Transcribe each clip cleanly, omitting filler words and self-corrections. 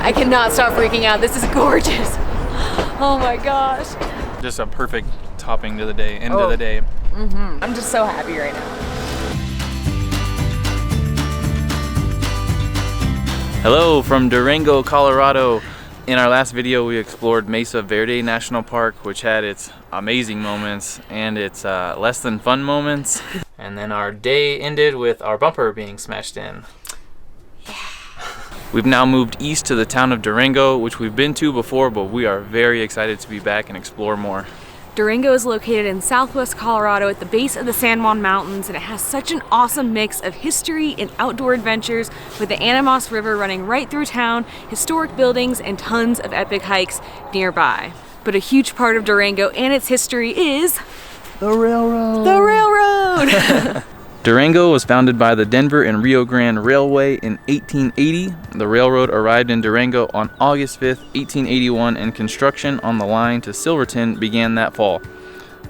I cannot stop freaking out. This is gorgeous. Oh my gosh. Just a perfect topping to the day, end of the day. I'm just so happy right now. Hello from Durango, Colorado. In our last video, we explored Mesa Verde National Park, which had its amazing moments and its less than fun moments. And then our day ended with our bumper being smashed in. Yeah. We've now moved east to the town of Durango, which we've been to before, but we are very excited to be back and explore more. Durango is located in southwest Colorado at the base of the San Juan Mountains, and it has such an awesome mix of history and outdoor adventures with the Animas River running right through town, historic buildings, and tons of epic hikes nearby. But a huge part of Durango and its history is the railroad. The railroad! Durango was founded by the Denver and Rio Grande Railway in 1880. The railroad arrived in Durango on August 5th, 1881, and construction on the line to Silverton began that fall.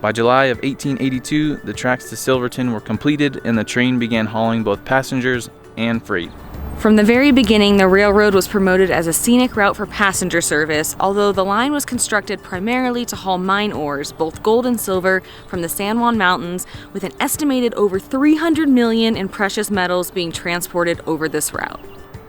By July of 1882, the tracks to Silverton were completed and the train began hauling both passengers and freight. From the very beginning, the railroad was promoted as a scenic route for passenger service, although the line was constructed primarily to haul mine ores, both gold and silver, from the San Juan Mountains, with an estimated over 300 million in precious metals being transported over this route.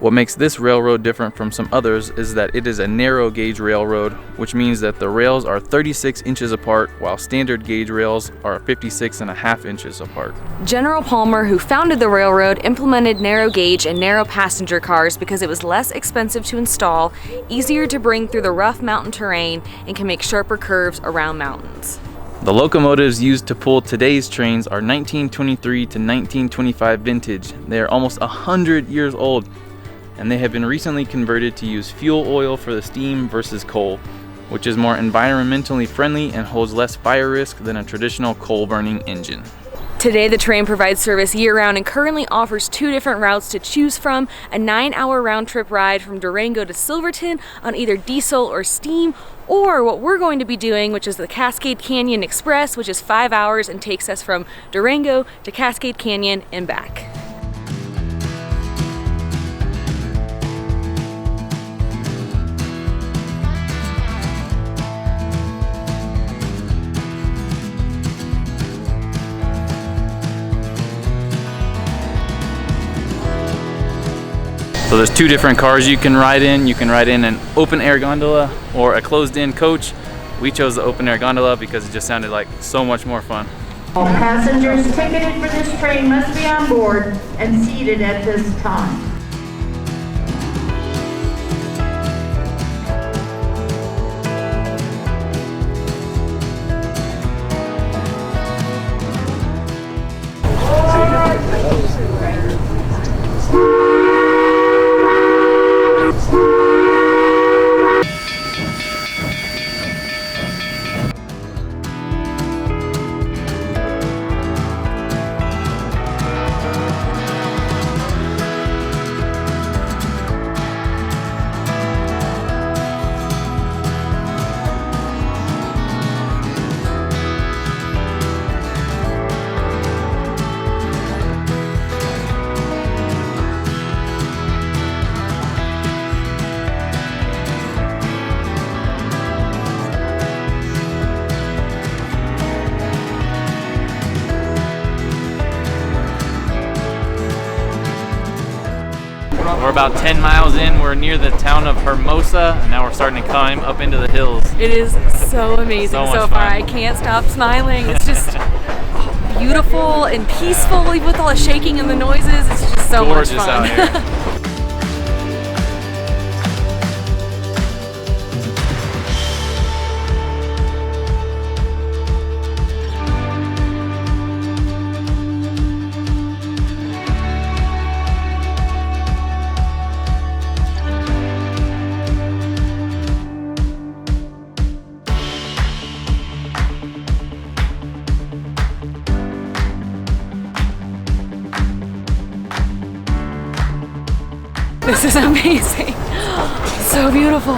What makes this railroad different from some others is that it is a narrow gauge railroad, which means that the rails are 36 inches apart, while standard gauge rails are 56.5 inches apart. General Palmer, who founded the railroad, implemented narrow gauge and narrow passenger cars because it was less expensive to install, easier to bring through the rough mountain terrain, and can make sharper curves around mountains. The locomotives used to pull today's trains are 1923 to 1925 vintage. They are almost 100 years old, and they have been recently converted to use fuel oil for the steam versus coal, which is more environmentally friendly and holds less fire risk than a traditional coal-burning engine. Today, the train provides service year-round and currently offers 2 different routes to choose from: a 9-hour round-trip ride from Durango to Silverton on either diesel or steam, or what we're going to be doing, which is the Cascade Canyon Express, which is 5 hours and takes us from Durango to Cascade Canyon and back. So there's 2 different cars you can ride in. You can ride in an open air gondola or a closed in coach. We chose the open air gondola because it just sounded like so much more fun. All passengers ticketed for this train must be on board and seated at this time. We're about 10 miles in. We're near the town of Hermosa, and now we're starting to climb up into the hills. It is so amazing so far. I can't stop smiling. It's just beautiful and peaceful, even with all the shaking and the noises. It's just so much fun. Gorgeous out here. This is amazing. So beautiful.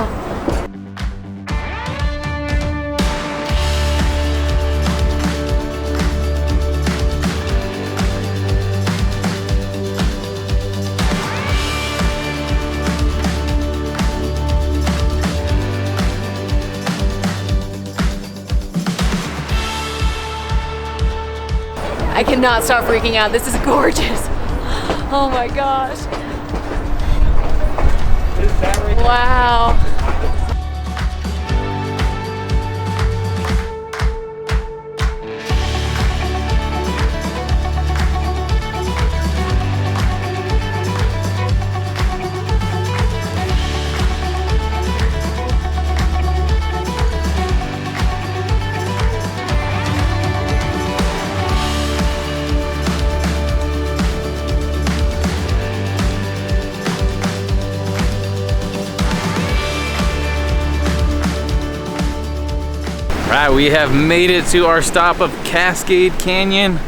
cannot stop freaking out. This is gorgeous. Oh my gosh. Wow. Right, we have made it to our stop of Cascade Canyon.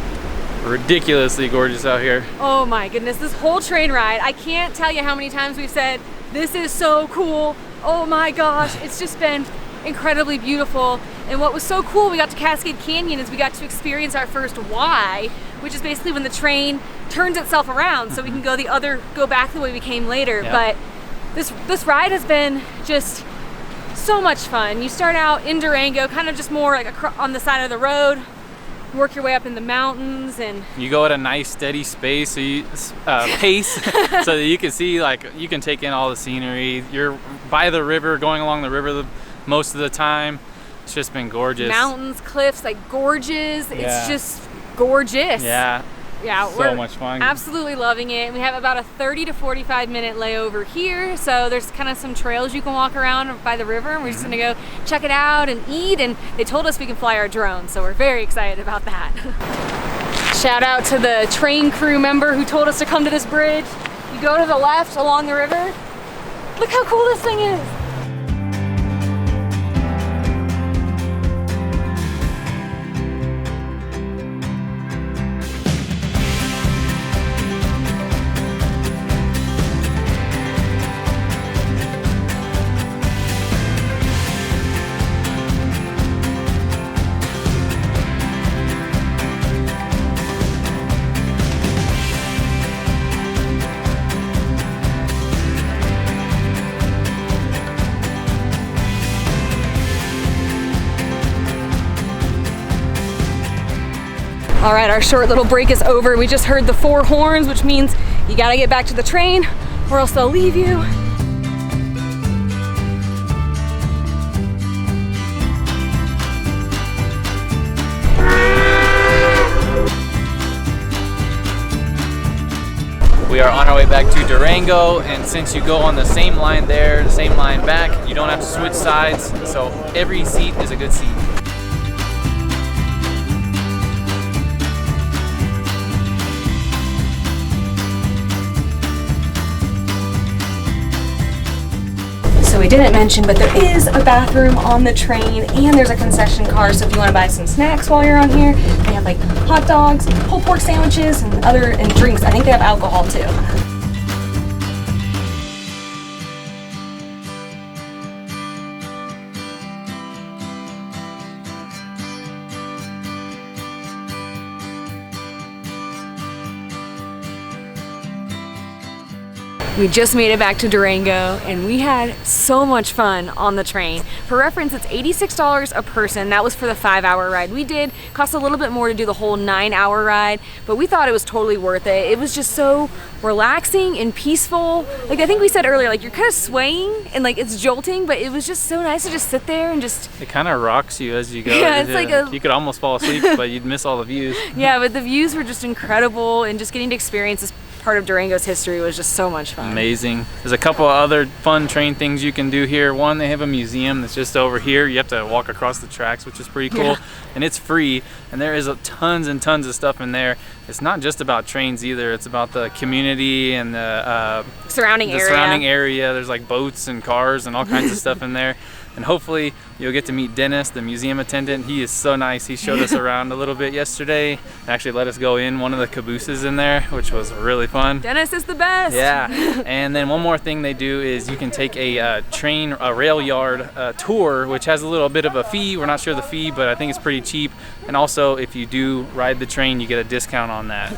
Ridiculously gorgeous out here. Oh my goodness, this whole train ride, I can't tell you how many times we've said, this is so cool. Oh my gosh, it's just been incredibly beautiful. And what was so cool, we got to Cascade Canyon, is we got to experience our first Y, which is basically when the train turns itself around so we can go back the way we came later. Yep. But this ride has been just so much fun. You start out in Durango, kind of just more like on the side of the road, work your way up in the mountains, and you go at a nice steady pace so that you can see, like, you can take in all the scenery. You're by the river, going along the river most of the time. It's just been gorgeous. Mountains, cliffs, like gorges. Yeah. It's just gorgeous. Yeah. Yeah, so we're much fun. Absolutely loving it. We have about a 30 to 45 minute layover here, so there's kind of some trails you can walk around by the river, and we're just gonna go check it out and eat, and they told us we can fly our drone, so we're very excited about that. Shout out to the train crew member who told us to come to this bridge. You go to the left along the river. Look how cool this thing is. All right, our short little break is over. We just heard the 4 horns, which means you gotta get back to the train or else they'll leave you. We are on our way back to Durango, and since you go on the same line there, the same line back, you don't have to switch sides, so every seat is a good seat. So we didn't mention, but there is a bathroom on the train, and there's a concession car, so if you want to buy some snacks while you're on here, they have like hot dogs, pulled pork sandwiches, and drinks. I think they have alcohol too. We just made it back to Durango, and we had so much fun on the train. For reference, it's $86 a person. That was for the 5-hour ride we did. Cost a little bit more to do the whole 9-hour ride, but we thought it was totally worth it. It was just so relaxing and peaceful. Like I think we said earlier, like you're kind of swaying and like it's jolting, but it was just so nice to just sit there and just... It kind of rocks you as you go. Yeah, it's like you could almost fall asleep, but you'd miss all the views. Yeah, but the views were just incredible, and just getting to experience this part of Durango's history was just so much fun. Amazing. There's a couple of other fun train things you can do here. One, they have a museum that's just over here. You have to walk across the tracks, which is pretty cool. Yeah. And it's free, and there is tons and tons of stuff in there. It's not just about trains either. It's about the community and the surrounding area. There's like boats and cars and all kinds of stuff in there. And hopefully you'll get to meet Dennis, the museum attendant. He is so nice. He showed us around a little bit yesterday and actually let us go in one of the cabooses in there, which was really fun. Dennis is the best. Yeah. And then one more thing they do is you can take a Railyard tour, which has a little bit of a fee. We're not sure the fee, but I think it's pretty cheap. And also, if you do ride the train, you get a discount on that.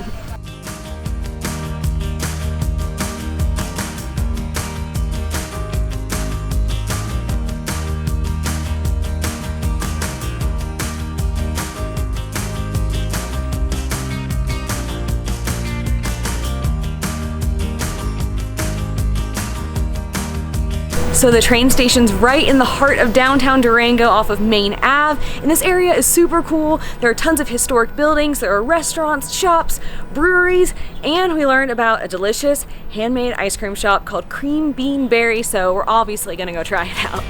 So the train station's right in the heart of downtown Durango off of Main Ave, and this area is super cool. There are tons of historic buildings, there are restaurants, shops, breweries, and we learned about a delicious handmade ice cream shop called Cream Bean Berry, so we're obviously gonna go try it out.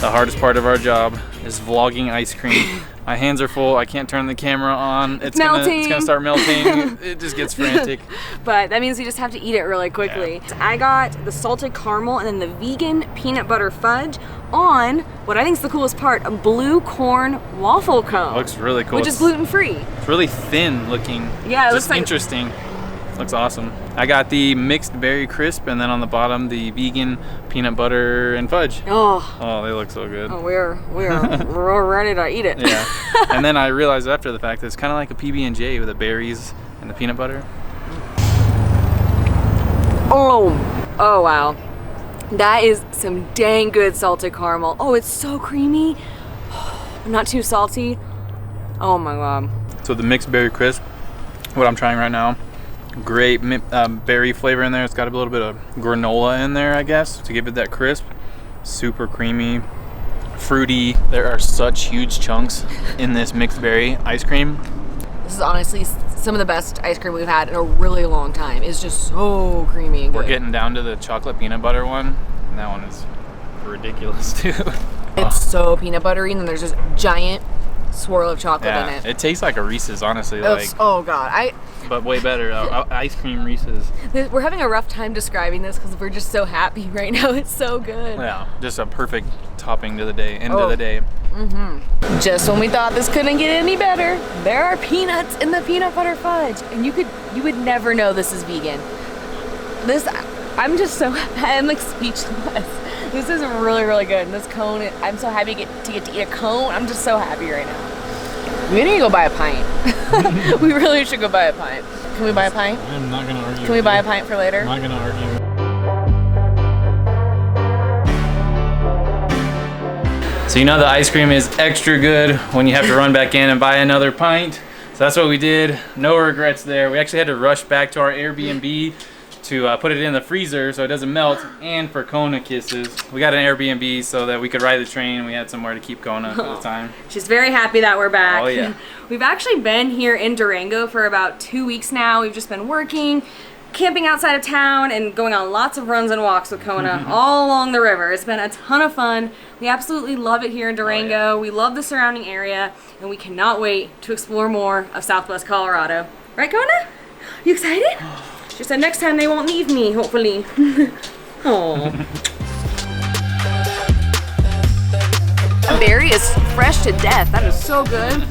The hardest part of our job is vlogging ice cream. My hands are full. I can't turn the camera on. It's gonna start melting. It just gets frantic. But that means we just have to eat it really quickly. Yeah. So I got the salted caramel and then the vegan peanut butter fudge on what I think is the coolest part, a blue corn waffle cone. Looks really cool. Which is gluten-free. It's really thin looking. Yeah, it just looks like interesting. Looks awesome. I got the mixed berry crisp, and then on the bottom the vegan peanut butter and fudge. Oh, they look so good. Oh, we're ready to eat it. Yeah. And then I realized after the fact that it's kind of like a PB&J with the berries and the peanut butter. Oh wow. That is some dang good salted caramel. Oh, it's so creamy. Not too salty. Oh my god. So the mixed berry crisp, what I'm trying right now, great berry flavor in there. It's got a little bit of granola in there, I guess, to give it that crisp. Super creamy, fruity. There are such huge chunks in this mixed berry ice cream. This is honestly some of the best ice cream we've had in a really long time. It's just so creamy and good. We're getting down to the chocolate peanut butter one, and that one is ridiculous too. It's so peanut buttery, and then there's this giant swirl of chocolate in it. It tastes like a Reese's, honestly. Oh god, but way better. Ice cream Reese's. We're having a rough time describing this because we're just so happy right now. It's so good. Yeah, just a perfect topping to the day. End of the day. Just when we thought this couldn't get any better, there are peanuts in the peanut butter fudge, and you would never know this is vegan. I'm like speechless. This is really, really good. And this cone, I'm so happy to get to eat a cone. I'm just so happy right now. We need to go buy a pint. We really should go buy a pint. Can we buy a pint? I'm not gonna argue. Can we buy a pint for later? I'm not gonna argue. So you know the ice cream is extra good when you have to run back in and buy another pint. So that's what we did. No regrets there. We actually had to rush back to our Airbnb to put it in the freezer so it doesn't melt, and for Kona kisses. We got an Airbnb so that we could ride the train and we had somewhere to keep Kona for the time. She's very happy that we're back. Oh yeah. We've actually been here in Durango for about 2 weeks now. We've just been working, camping outside of town, and going on lots of runs and walks with Kona all along the river. It's been a ton of fun. We absolutely love it here in Durango. Oh, yeah. We love the surrounding area, and we cannot wait to explore more of Southwest Colorado. Right, Kona? You excited? She said next time they won't leave me, hopefully. Oh. The berry is fresh to death. That is so good.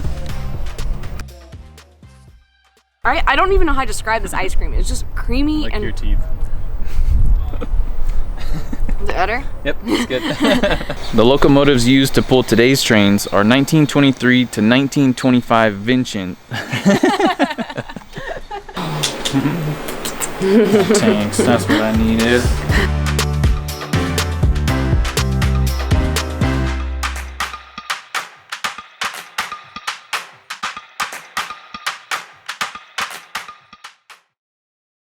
I don't even know how to describe this ice cream. It's just creamy Like and... your teeth. Is it better? Yep, it's good. The locomotives used to pull today's trains are 1923 to 1925 Vincent. Thanks, that's what I needed.